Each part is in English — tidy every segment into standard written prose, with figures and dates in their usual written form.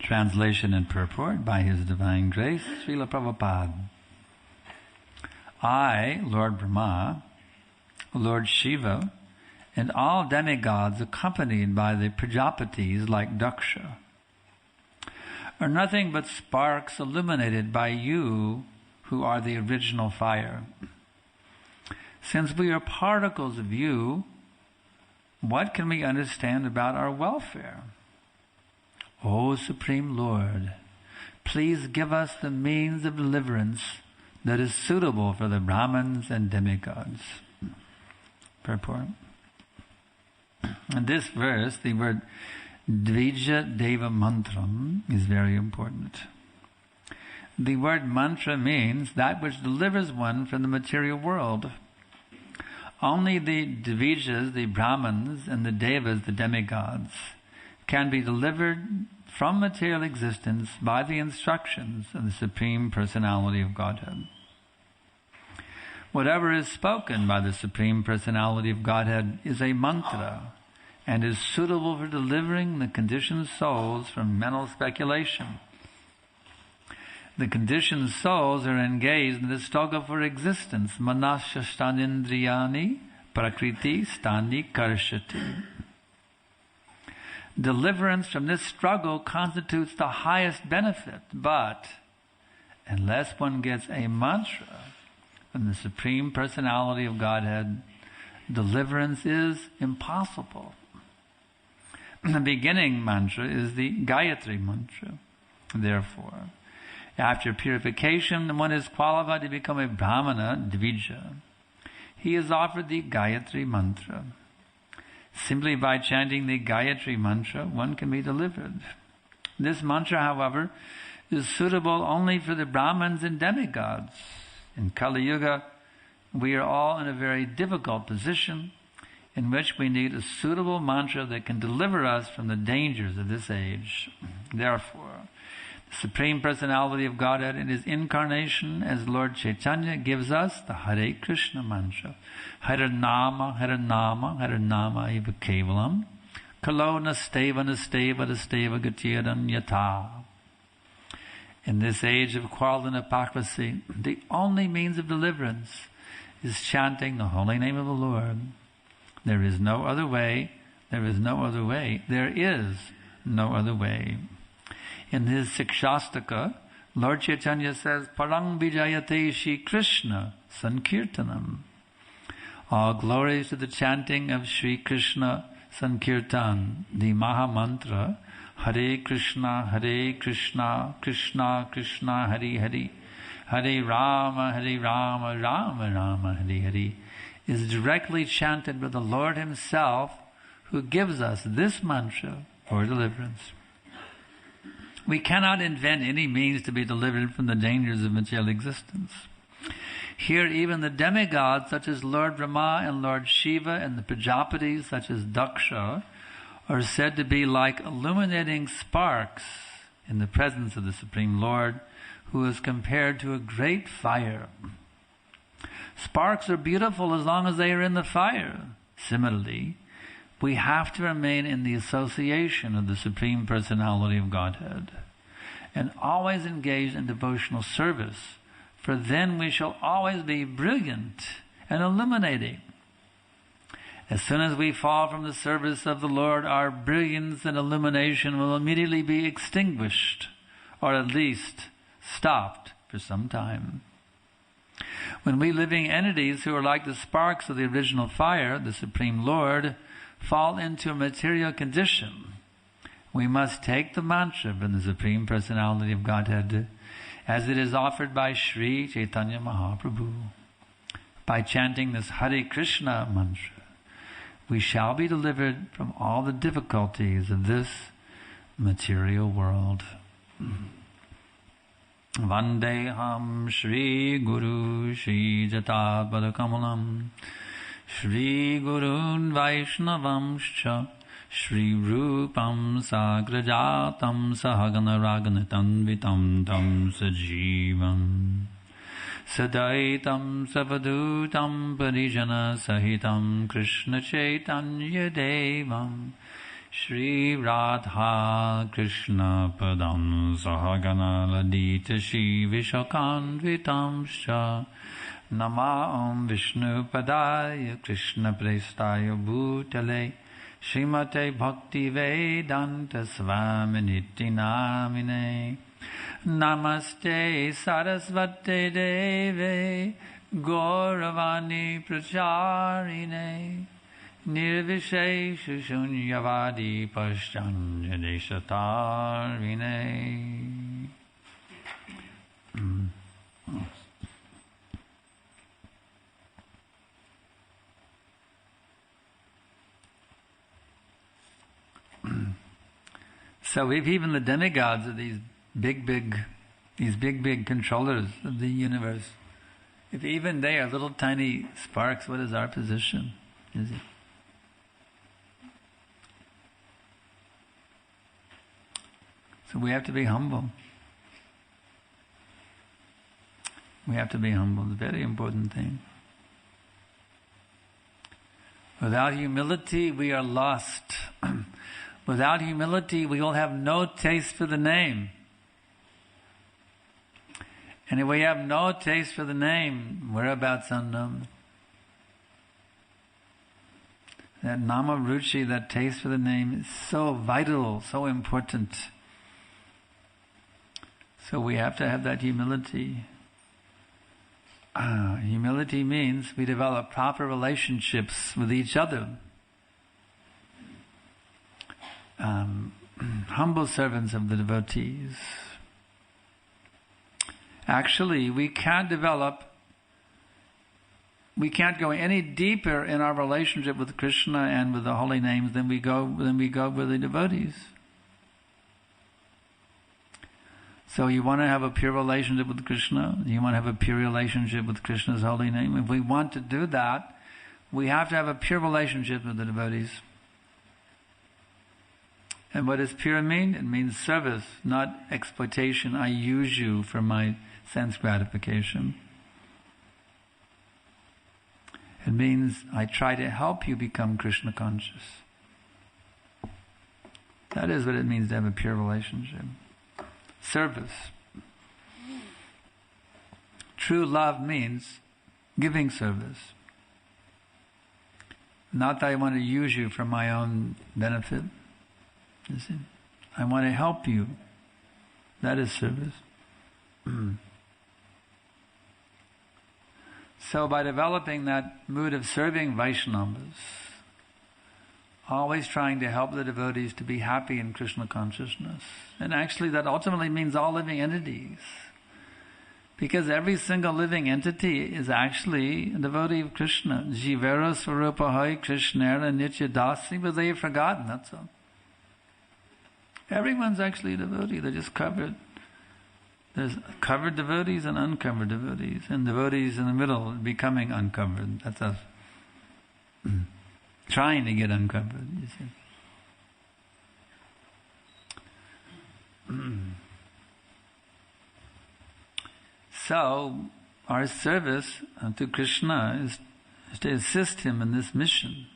Translation and purport by His Divine Grace, Srila Prabhupada. I, Lord Brahma, Lord Shiva, and all demigods accompanied by the Prajapatis like Daksha, are nothing but sparks illuminated by you who are the original fire. Since we are particles of you, what can we understand about our welfare? O Supreme Lord, please give us the means of deliverance that is suitable for the Brahmins and demigods. Purport. In this verse, the word Dvija Deva Mantram is very important. The word mantra means that which delivers one from the material world. Only the Dvijas, the Brahmins, and the Devas, the demigods, can be delivered from material existence by the instructions of the Supreme Personality of Godhead. Whatever is spoken by the Supreme Personality of Godhead is a mantra and is suitable for delivering the conditioned souls from mental speculation. The conditioned souls are engaged in the struggle for existence. Manasya stanindriyani prakriti stani karshati. Deliverance from this struggle constitutes the highest benefit, but unless one gets a mantra from the Supreme Personality of Godhead, deliverance is impossible. The beginning mantra is the Gayatri mantra. Therefore, after purification, one is qualified to become a Brahmana, Dvija. He is offered the Gayatri mantra. Simply by chanting the Gayatri mantra, one can be delivered. This mantra, however, is suitable only for the Brahmins and demigods. In Kali Yuga, we are all in a very difficult position in which we need a suitable mantra that can deliver us from the dangers of this age. Therefore, the Supreme Personality of Godhead in His incarnation as Lord Chaitanya gives us the Hare Krishna mantra. Hare Nama, Hare Nama, Hare Nama eva kevalam. Kalo nasteva nasteva nasteva gatiyadan yata. In this age of quarrel and hypocrisy, the only means of deliverance is chanting the holy name of the Lord. There is no other way. There is no other way. There is no other way. In his Sikshastaka, Lord Chaitanya says, Parang Vijayate Shri Krishna Sankirtanam. All glories to the chanting of Shri Krishna Sankirtan, the Maha Mantra, Hare Krishna, Krishna Krishna, Hare Hare, Hare Rama, Rama Rama, Hare Hare, is directly chanted by the Lord Himself, who gives us this mantra for deliverance. We cannot invent any means to be delivered from the dangers of material existence. Here even the demigods such as Lord Brahma and Lord Shiva and the Prajapatis such as Daksha are said to be like illuminating sparks in the presence of the Supreme Lord, who is compared to a great fire. Sparks are beautiful as long as they are in the fire. Similarly, we have to remain in the association of the Supreme Personality of Godhead and always engage in devotional service, for then we shall always be brilliant and illuminating. As soon as we fall from the service of the Lord, our brilliance and illumination will immediately be extinguished, or at least stopped for some time. When we living entities who are like the sparks of the original fire, the Supreme Lord, fall into a material condition, we must take the mantra from the Supreme Personality of Godhead as it is offered by Sri Chaitanya Mahaprabhu. By chanting this Hare Krishna mantra, we shall be delivered from all the difficulties of this material world. Vandeham Shri Guru Shri Jatapada Kamalam Shri Gurun Vaishnavamscha Shri Rupam Sagrajatam Sahagana Raganatanvitam Tam Sajivam Sadaitam Savadutam Parijana Sahitam Krishna Chaitanya Devam Shri Radha Krishna Padam Sahagana Ladita Shri Vishakanvitamsha Namam Vishnu Padaya Krishna Prestaya Bhutale Srimate Bhakti Vedanta Swaminiti Namine Namaste Sarasvate Deve Gauravani Pracharine Nirvishesha Shunyavadi Paschanjadesatarine. So if even the demigods are these big controllers of the universe, if even they are little tiny sparks, what is our position? Is it? So we have to be humble. We have to be humble. It's a very important thing. Without humility, we are lost. Without humility, we will have no taste for the name. And if we have no taste for the name, whereabouts unknown. That nama ruchi, that taste for the name, is so vital, so important. So we have to have that humility. Humility means we develop proper relationships with each other. Humble servants of the devotees. Actually, we can't go any deeper in our relationship with Krishna and with the holy names than we go with the devotees. So you want to have a pure relationship with Krishna, you want to have a pure relationship with Krishna's holy name. If we want to do that, we have to have a pure relationship with the devotees. And what does pure mean? It means service, not exploitation. I use you for my sense gratification. It means I try to help you become Krishna conscious. That is what it means to have a pure relationship. Service. True love means giving service. Not that I want to use you for my own benefit. You see? I want to help you. That is service. So by developing that mood of serving Vaishnavas, always trying to help the devotees to be happy in Krishna consciousness. And actually that ultimately means all living entities. Because every single living entity is actually a devotee of Krishna. Jivera Swarupahai Krishnera Nitya Dasi, but they have forgotten, that's all. Everyone's actually a devotee, they're just covered. There's covered devotees and uncovered devotees, and devotees in the middle becoming uncovered. That's us. Trying to get uncovered, you see. So, our service to Krishna is to assist him in this mission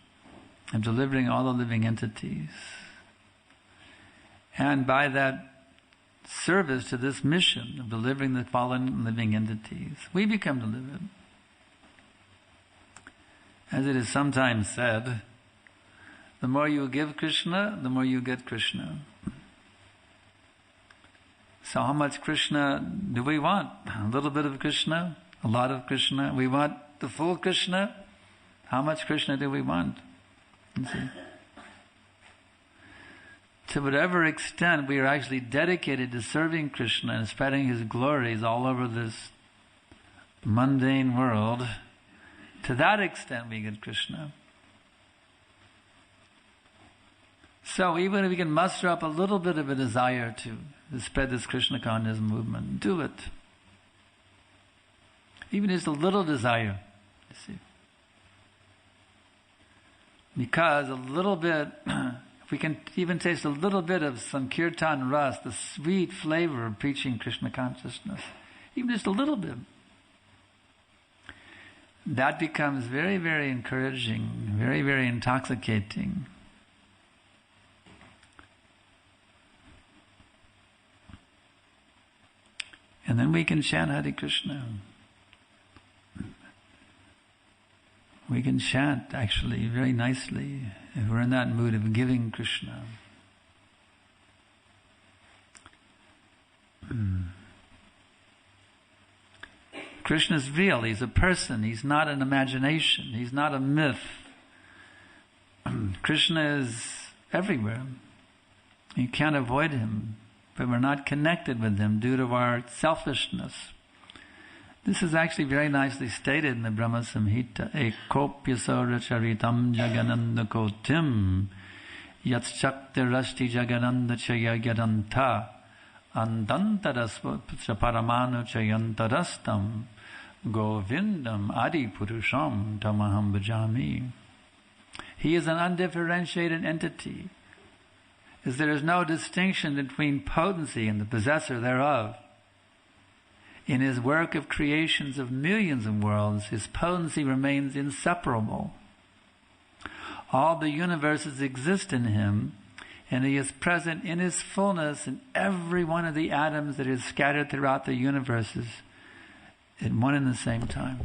of delivering all the living entities. And by that service to this mission of delivering the fallen living entities, we become delivered. As it is sometimes said, the more you give Krishna, the more you get Krishna. So how much Krishna do we want? A little bit of Krishna? A lot of Krishna? We want the full Krishna? How much Krishna do we want? You see? To whatever extent we are actually dedicated to serving Krishna and spreading His glories all over this mundane world, to that extent we get Krishna. So even if we can muster up a little bit of a desire to spread this Krishna consciousness movement, do it. Even just a little desire, you see. Because a little bit, if we can even taste a little bit of Sankirtan Ras, the sweet flavor of preaching Krishna consciousness, even just a little bit, that becomes very, very encouraging, very, very intoxicating. And then we can chant Hare Krishna. We can chant actually very nicely if we're in that mood of giving Krishna. Krishna is real. He's a person. He's not an imagination. He's not a myth. Krishna is everywhere. You can't avoid him, but we're not connected with him due to our selfishness. This is actually very nicely stated in the Brahma Samhita. Ekopyasora charitam jagananda kotim yatshaktirashti jagananda chayagadanta andantarasva paramanu chayantarastam govindam adi purusham tamaham bhajami. He is an undifferentiated entity, as there is no distinction between potency and the possessor thereof. In his work of creations of millions of worlds, his potency remains inseparable. All the universes exist in him, and he is present in his fullness in every one of the atoms that is scattered throughout the universes at one and the same time.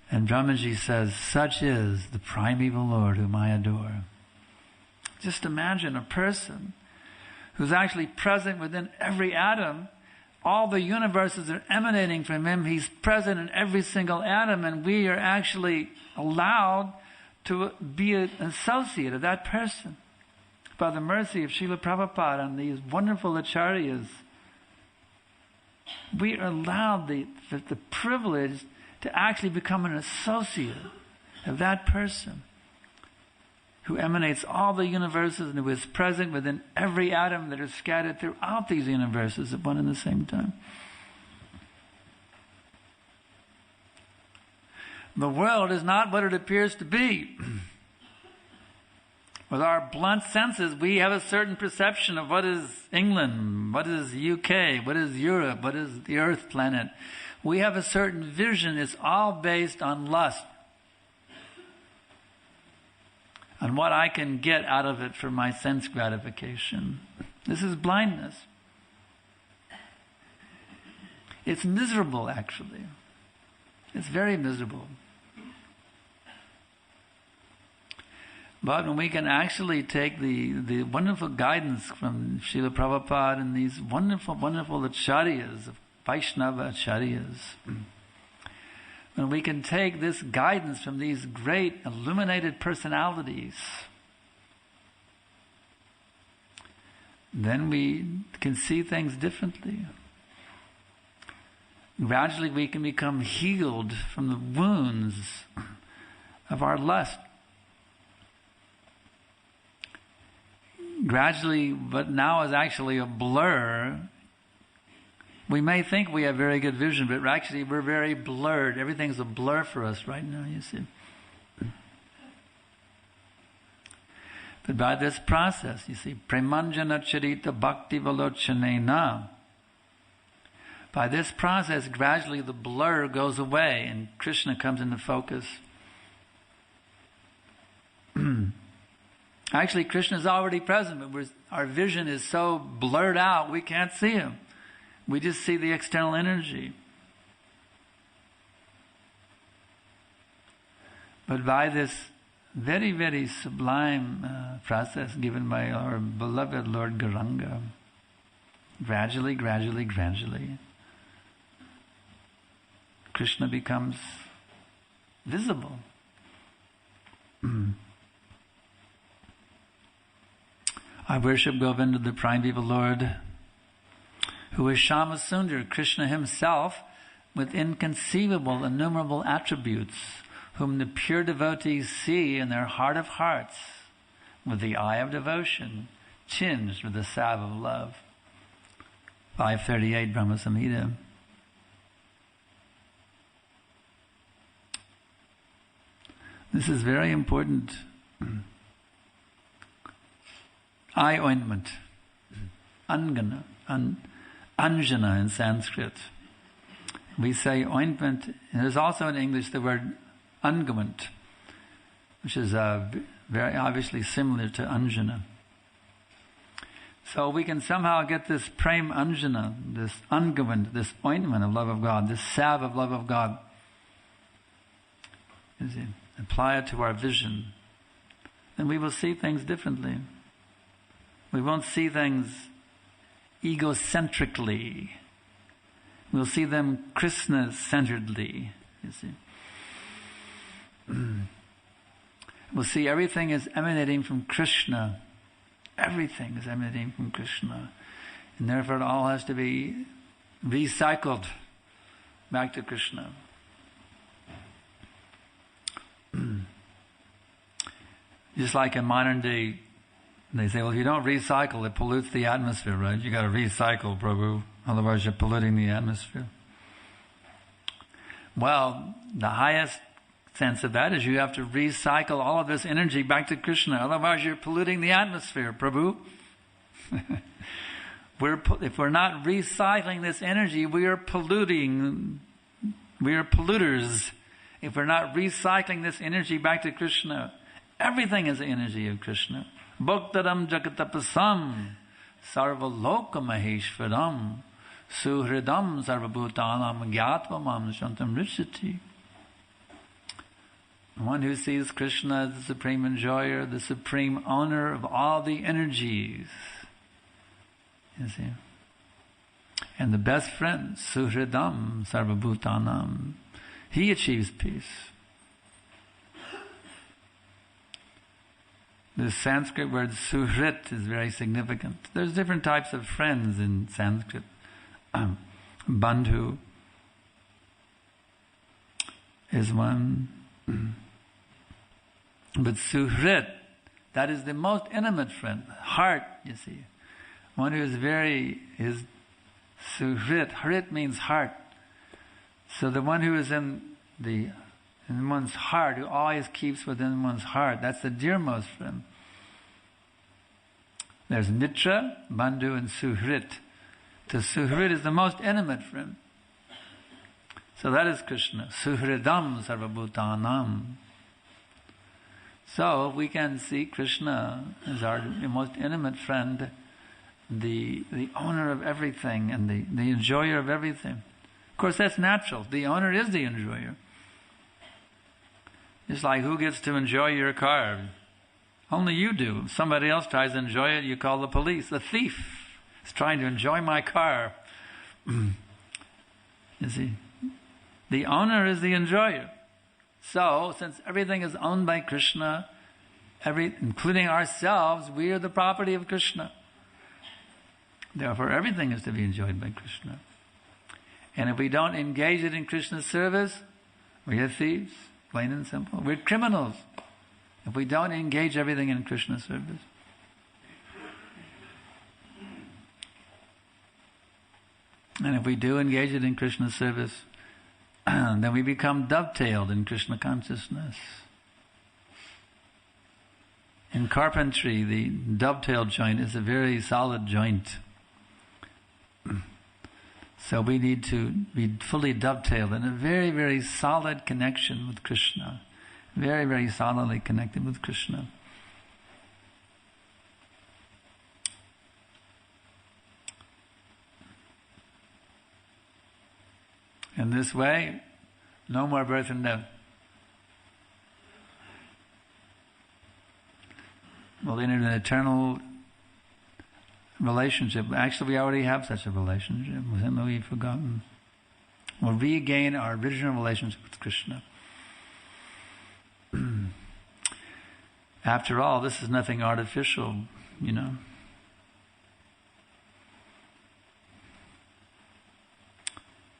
And Brahmaji says, such is the primeval Lord whom I adore. Just imagine a person who's actually present within every atom. All the universes are emanating from him. He's present in every single atom, and we are actually allowed to be an associate of that person. By the mercy of Srila Prabhupada and these wonderful acharyas, we are allowed the privilege to actually become an associate of that person who emanates all the universes and who is present within every atom that is scattered throughout these universes at one and the same time. The world is not what it appears to be. With our blunt senses, we have a certain perception of what is England, what is the UK, what is Europe, what is the Earth planet. We have a certain vision. It's all based on lust, on what I can get out of it for my sense gratification. This is blindness. It's miserable, actually. It's very miserable. But when we can actually take the wonderful guidance from Srila Prabhupada and these wonderful, wonderful acharyas, Vaishnava acharyas, when we can take this guidance from these great illuminated personalities, then we can see things differently. Gradually we can become healed from the wounds of our lust. Gradually, what now is actually a blur, we may think we have very good vision, but actually we're very blurred. Everything's a blur for us right now, you see. But by this process, you see, premanjana charita bhakti valochanena, by this process, gradually the blur goes away and Krishna comes into focus. Actually, Krishna is already present, but our vision is so blurred out, we can't see him. We just see the external energy. But by this very, very sublime process given by our beloved Lord Gauranga, gradually, gradually, gradually, Krishna becomes visible. I worship Govinda, the primeval Lord, who is Shama Sundar, Krishna himself, with inconceivable, innumerable attributes, whom the pure devotees see in their heart of hearts, with the eye of devotion, tinged with the salve of love. 538 Brahma Samhita. This is very important. Eye ointment, angana, anjana in Sanskrit. We say ointment, and there's also in English the word ungament, which is very obviously similar to anjana. So we can somehow get this prem anjana, this ungavant, this ointment of love of God, this salve of love of God. You see, apply it to our vision. Then we will see things differently. We won't see things egocentrically. We'll see them Krishna-centeredly, you see. We'll see everything is emanating from Krishna. Everything is emanating from Krishna. And therefore it all has to be recycled back to Krishna. Just like in modern day, they say, well, if you don't recycle, it pollutes the atmosphere, right? You got to recycle, Prabhu. Otherwise you're polluting the atmosphere. Well, the highest sense of that is you have to recycle all of this energy back to Krishna. Otherwise you're polluting the atmosphere, Prabhu. If we're not recycling this energy, we are polluting. We are polluters. If we're not recycling this energy back to Krishna, everything is the energy of Krishna. Bhaktaram jagatapasam sarvaloka maheshwaram suhridam sarvabhutanam gyatvam shantam rishati. One who sees Krishna as the supreme enjoyer, the supreme owner of all the energies. You see? And the best friend, suhridam sarvabhutanam, he achieves peace. The Sanskrit word suhrit is very significant. There's different types of friends in Sanskrit. Bandhu is one. But suhrit, that is the most intimate friend. Heart, you see. One who is is suhrit. Hrit means heart. So the one who is in one's heart, who always keeps within one's heart, that's the dearmost friend. There's mitra, bandhu, and suhrit. The suhrit is the most intimate friend. So that is Krishna. Suhridam sarvabhutanam. So we can see Krishna as our most intimate friend, the owner of everything and the enjoyer of everything. Of course, that's natural. The owner is the enjoyer. It's like, who gets to enjoy your car? Only you do. If somebody else tries to enjoy it, you call the police. The thief is trying to enjoy my car. You see? The owner is the enjoyer. So, since everything is owned by Krishna, including ourselves, we are the property of Krishna. Therefore, everything is to be enjoyed by Krishna. And if we don't engage it in Krishna's service, we are thieves, plain and simple. We're criminals if we don't engage everything in Krishna's service. And if we do engage it in Krishna's service, then we become dovetailed in Krishna consciousness. In carpentry, the dovetail joint is a very solid joint. So we need to be fully dovetailed in a very, very solid connection with Krishna. Very, very solidly connected with Krishna. In this way, no more birth and death. We'll enter an eternal relationship. Actually, we already have such a relationship with Him that we've forgotten. We'll regain our original relationship with Krishna. After all, this is nothing artificial, you know.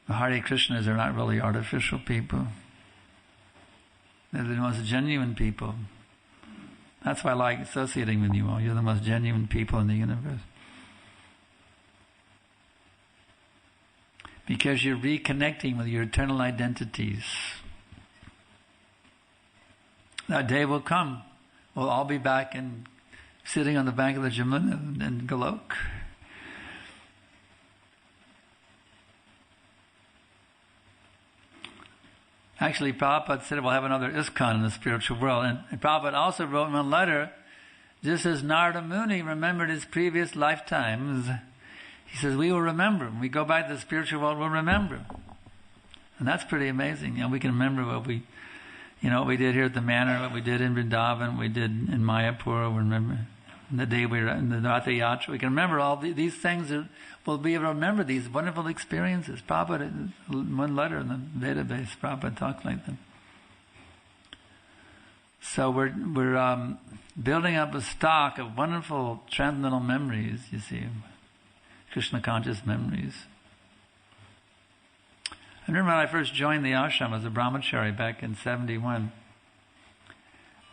The Hare Krishnas are not really artificial people. They're the most genuine people. That's why I like associating with you all. You're the most genuine people in the universe. Because you're reconnecting with your eternal identities. That day will come. We'll all be back and sitting on the bank of the Jamuna in Golok. Actually, Prabhupada said we'll have another ISKCON in the spiritual world. And Prabhupada also wrote in a letter Just as Narada Muni remembered his previous lifetimes, he says, we will remember. When we go back to the spiritual world, we'll remember. And that's pretty amazing. We can remember what we did here at the manor, what we did in Vrindavan, what we did in Mayapur, we remember the day we were in the Ratha Yatra. We can remember all these things. We'll be able to remember these wonderful experiences. Prabhupada, one letter in the database, Prabhupada talks like that. So we're building up a stock of wonderful transcendental memories, you see, Krishna conscious memories. I remember when I first joined the ashram as a brahmachari back in 1971.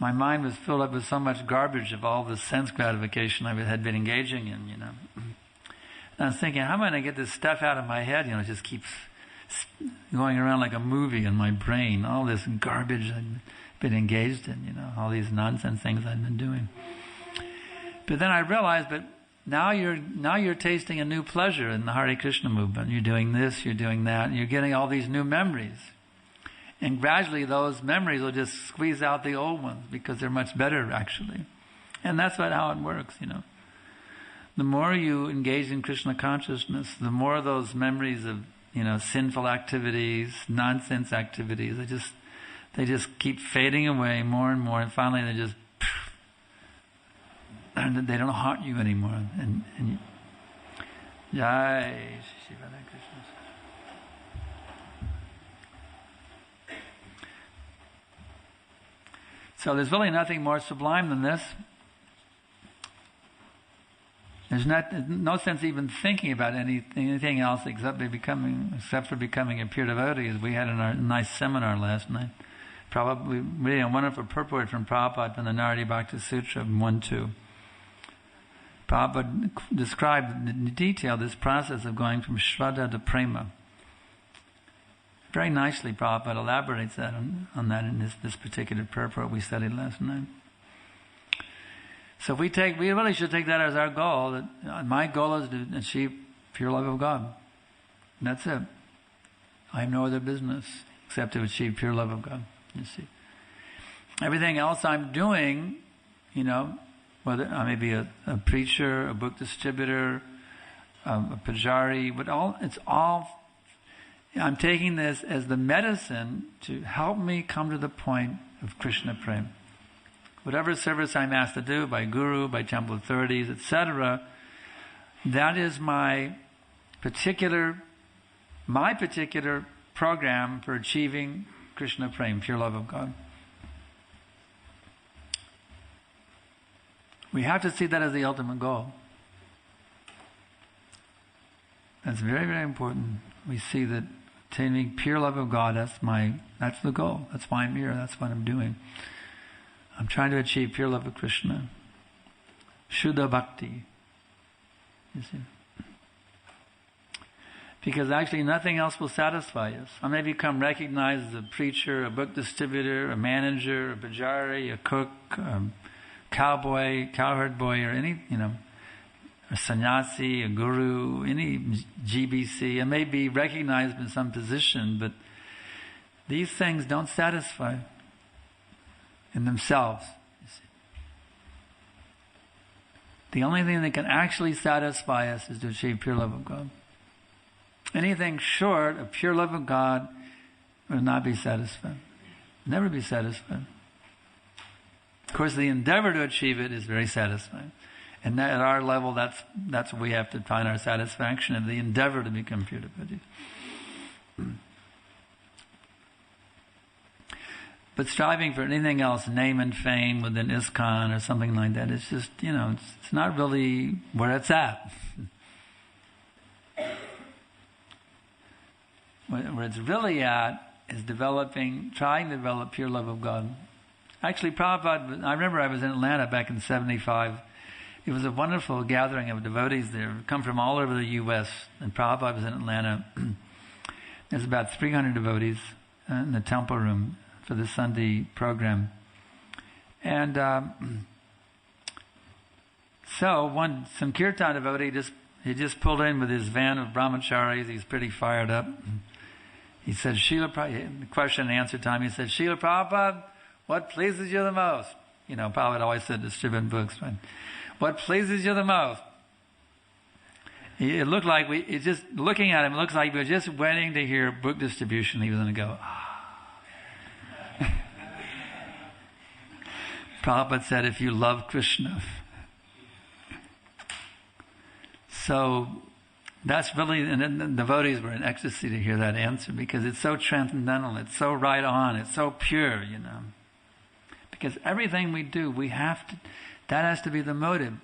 My mind was filled up with so much garbage of all the sense gratification I had been engaging in, And I was thinking, how am I going to get this stuff out of my head? It just keeps going around like a movie in my brain. All this garbage I'd been engaged in, all these nonsense things I'd been doing. But then I realized, but now you're tasting a new pleasure in the Hare Krishna movement. You're doing this, you're doing that, and you're getting all these new memories. And gradually those memories will just squeeze out the old ones because they're much better, actually. And that's how it works, The more you engage in Krishna consciousness, the more those memories of, sinful activities, nonsense activities, they just keep fading away more and more, and finally they don't haunt you anymore. And Jai Shri Radha Krishna. So there's really nothing more sublime than this. There's no sense even thinking about anything else except for becoming a pure devotee, as we had in our nice seminar last night. Probably reading a wonderful purport from Prabhupada from the Naradi Bhakti Sutra 1-2. Prabhupada described in detail this process of going from Shraddha to Prema. Very nicely, Prabhupada elaborates that on that in this particular purport we studied last night. So we really should take that as our goal. That my goal is to achieve pure love of God. And that's it. I have no other business except to achieve pure love of God. You see, everything else I'm doing, whether I may be a preacher, a book distributor, a pujari, but it's all. I'm taking this as the medicine to help me come to the point of Krishna Prem. Whatever service I'm asked to do by guru, by temple authorities, etc., that is my particular program for achieving Krishna Prem, pure love of God. We have to see that as the ultimate goal. That's very, very important. We see that attaining pure love of God, that's the goal. That's why I'm here. That's what I'm doing. I'm trying to achieve pure love of Krishna. Shuddha Bhakti. You see? Because actually nothing else will satisfy us. I may become recognized as a preacher, a book distributor, a manager, a pujari, a cook, a cowboy, cowherd boy, or any, a sannyasi, a guru, any GBC. I may be recognized in some position, but these things don't satisfy in themselves. You see. The only thing that can actually satisfy us is to achieve pure love of God. Anything short of pure love of God will not be satisfied. Never be satisfied. Of course, the endeavor to achieve it is very satisfying. And at our level, that's what we have to find our satisfaction in, the endeavor to become pure devotees. But striving for anything else, name and fame within ISKCON or something like that, it's just, it's not really where it's at. Where it's really at is trying to develop pure love of God. Actually, Prabhupada, I remember I was in Atlanta back in 1975. It was a wonderful gathering of devotees there, come from all over the U.S., and Prabhupada was in Atlanta. There's about 300 devotees in the temple room for the Sunday program. And so some kirtan devotee just pulled in with his van of brahmacharis. He's pretty fired up. He said, question and answer time. He said, Srila Prabhupada, what pleases you the most? Prabhupada always said distribute books, right? What pleases you the most? It looked like it's just looking at him, it looks like we were just waiting to hear book distribution. He was going to go, Prabhupada said, if you love Krishna. So that's really, and the devotees were in ecstasy to hear that answer, because it's so transcendental, it's so right on, it's so pure, Because everything we do, that has to be the motive,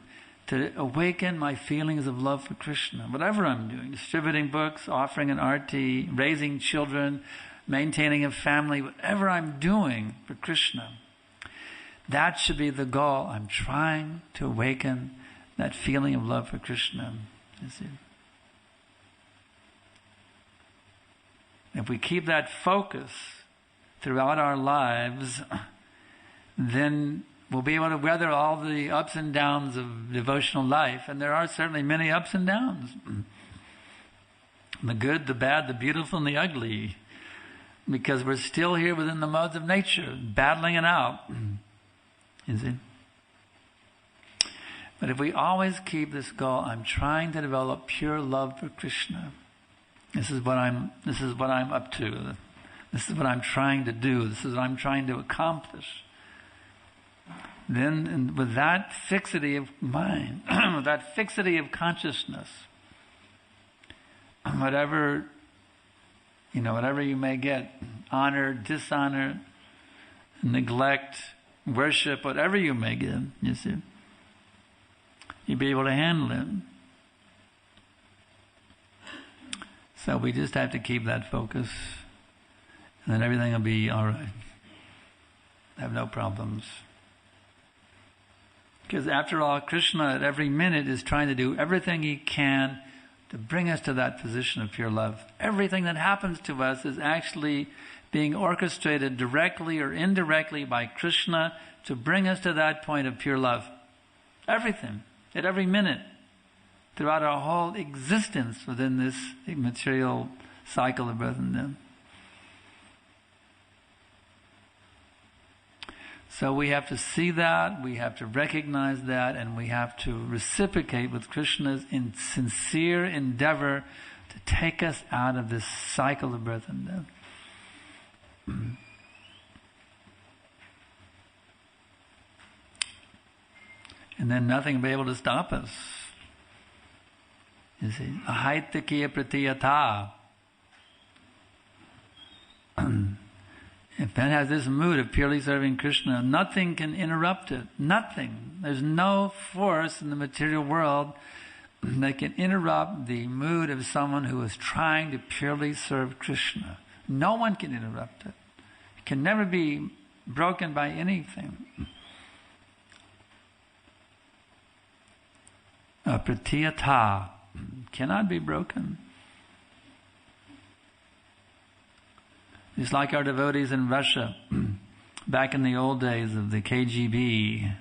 to awaken my feelings of love for Krishna. Whatever I'm doing, distributing books, offering an arti, raising children, maintaining a family, whatever I'm doing for Krishna, that should be the goal. I'm trying to awaken that feeling of love for Krishna. You see? If we keep that focus throughout our lives, then we'll be able to weather all the ups and downs of devotional life. And there are certainly many ups and downs. The good, the bad, the beautiful, and the ugly. Because we're still here within the modes of nature, battling it out. You see? But if we always keep this goal, I'm trying to develop pure love for Krishna. This is what I'm up to. This is what I'm trying to do. This is what I'm trying to accomplish. Then, with that fixity of mind, with that fixity of consciousness, whatever you may get, honor, dishonor, neglect, worship, whatever you may get, you see, you'll be able to handle it. So we just have to keep that focus, and then everything will be all right. Have no problems. Because after all, Krishna at every minute is trying to do everything he can to bring us to that position of pure love. Everything that happens to us is actually being orchestrated directly or indirectly by Krishna to bring us to that point of pure love. Everything, at every minute, throughout our whole existence within this material cycle of birth and death. So we have to see that, we have to recognize that, and we have to reciprocate with Krishna's sincere endeavor to take us out of this cycle of birth and death. And then nothing will be able to stop us. You see, ahaitakiya pratiyata. If man has this mood of purely serving Krishna, nothing can interrupt it. Nothing. There's no force in the material world that can interrupt the mood of someone who is trying to purely serve Krishna. No one can interrupt it. It can never be broken by anything. Pratiyata cannot be broken. It's like our devotees in Russia, back in the old days of the KGB.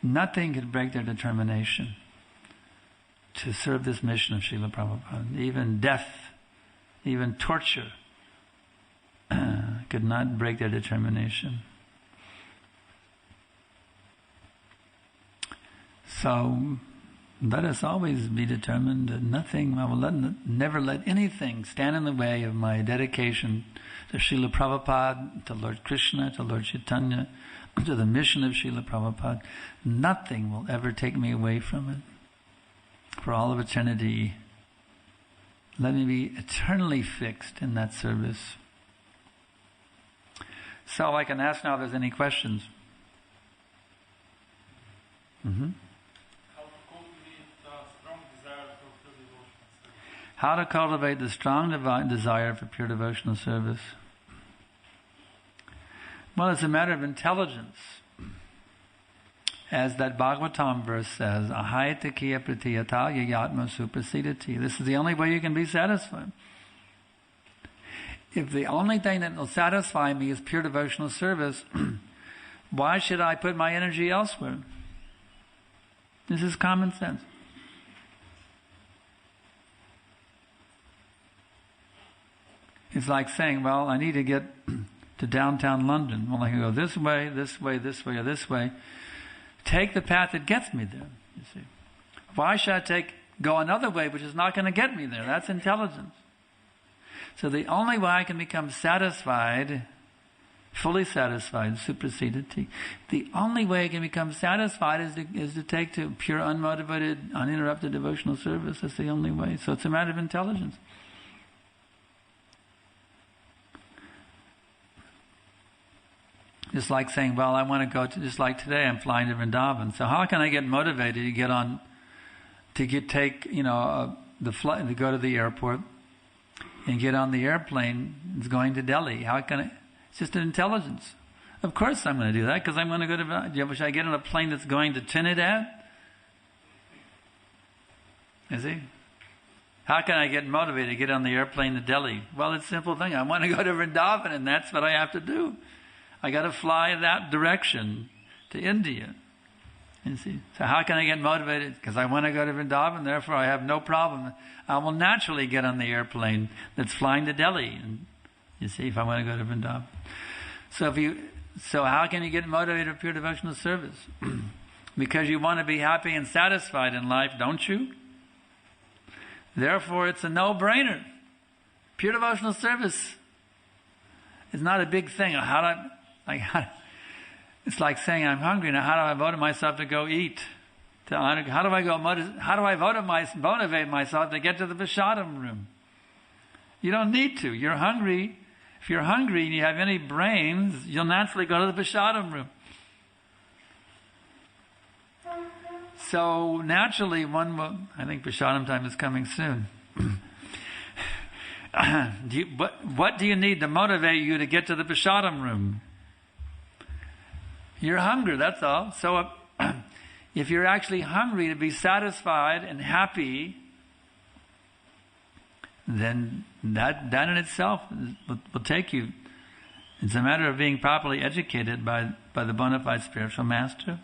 Nothing could break their determination to serve this mission of Srila Prabhupada. Even death, even torture could not break their determination. So let us always be determined that nothing, I will never let anything stand in the way of my dedication to Srila Prabhupada, to Lord Krishna, to Lord Chaitanya, to the mission of Srila Prabhupada. Nothing will ever take me away from it. For all of eternity, let me be eternally fixed in that service. So I can ask now if there's any questions. How to cultivate the strong desire for pure devotional service? Well, it's a matter of intelligence. As that Bhagavatam verse says, ahaitakiya pratiyata yayatma suprasidati. This is the only way you can be satisfied. If the only thing that will satisfy me is pure devotional service, why should I put my energy elsewhere? This is common sense. It's like saying, well, I need to get to downtown London. Well, I can go this way, this way, this way, or this way. Take the path that gets me there, you see. Why should I go another way which is not going to get me there? That's intelligence. So the only way I can become satisfied, fully satisfied, superseded, the only way I can become satisfied is to take to pure, unmotivated, uninterrupted devotional service. That's the only way. So it's a matter of intelligence. Just like saying, well, I want to go to, just like today, I'm flying to Vrindavan. So how can I get motivated to get on, take the flight, to go to the airport and get on the airplane? It's going to Delhi. How can I? It's just an intelligence. Of course I'm going to do that because I'm going to go to. Should I get on a plane that's going to Trinidad? You see? How can I get motivated to get on the airplane to Delhi? Well, it's a simple thing. I want to go to Vrindavan, and that's what I have to do. I got to fly that direction to India. You see? So how can I get motivated? Because I want to go to Vrindavan, therefore I have no problem. I will naturally get on the airplane that's flying to Delhi. And you see, if I want to go to Vrindavan. So how can you get motivated for pure devotional service? Because you want to be happy and satisfied in life, don't you? Therefore, it's a no-brainer. Pure devotional service is not a big thing. It's like saying I'm hungry now. How do I motivate myself to go eat? How do I motivate myself to get to the Prasadam room? You don't need to. You're hungry. If you're hungry and you have any brains, you'll naturally go to the Prasadam room. So naturally, I think Prasadam time is coming soon. What do you need to motivate you to get to the Prasadam room? You're hungry, that's all. So if you're actually hungry to be satisfied and happy, then that in itself will take you. It's a matter of being properly educated by the bona fide spiritual master,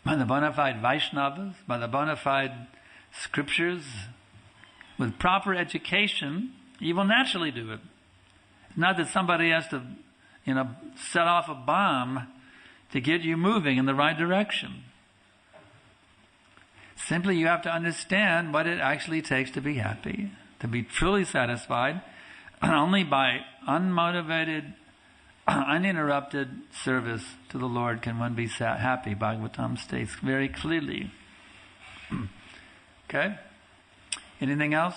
by the bona fide Vaishnavas, by the bona fide scriptures. With proper education, you will naturally do it. It's not that somebody has to, set off a bomb to get you moving in the right direction. Simply, you have to understand what it actually takes to be happy, to be truly satisfied. Only by unmotivated, uninterrupted service to the Lord can one be happy. Bhagavatam states very clearly. Okay? Anything else?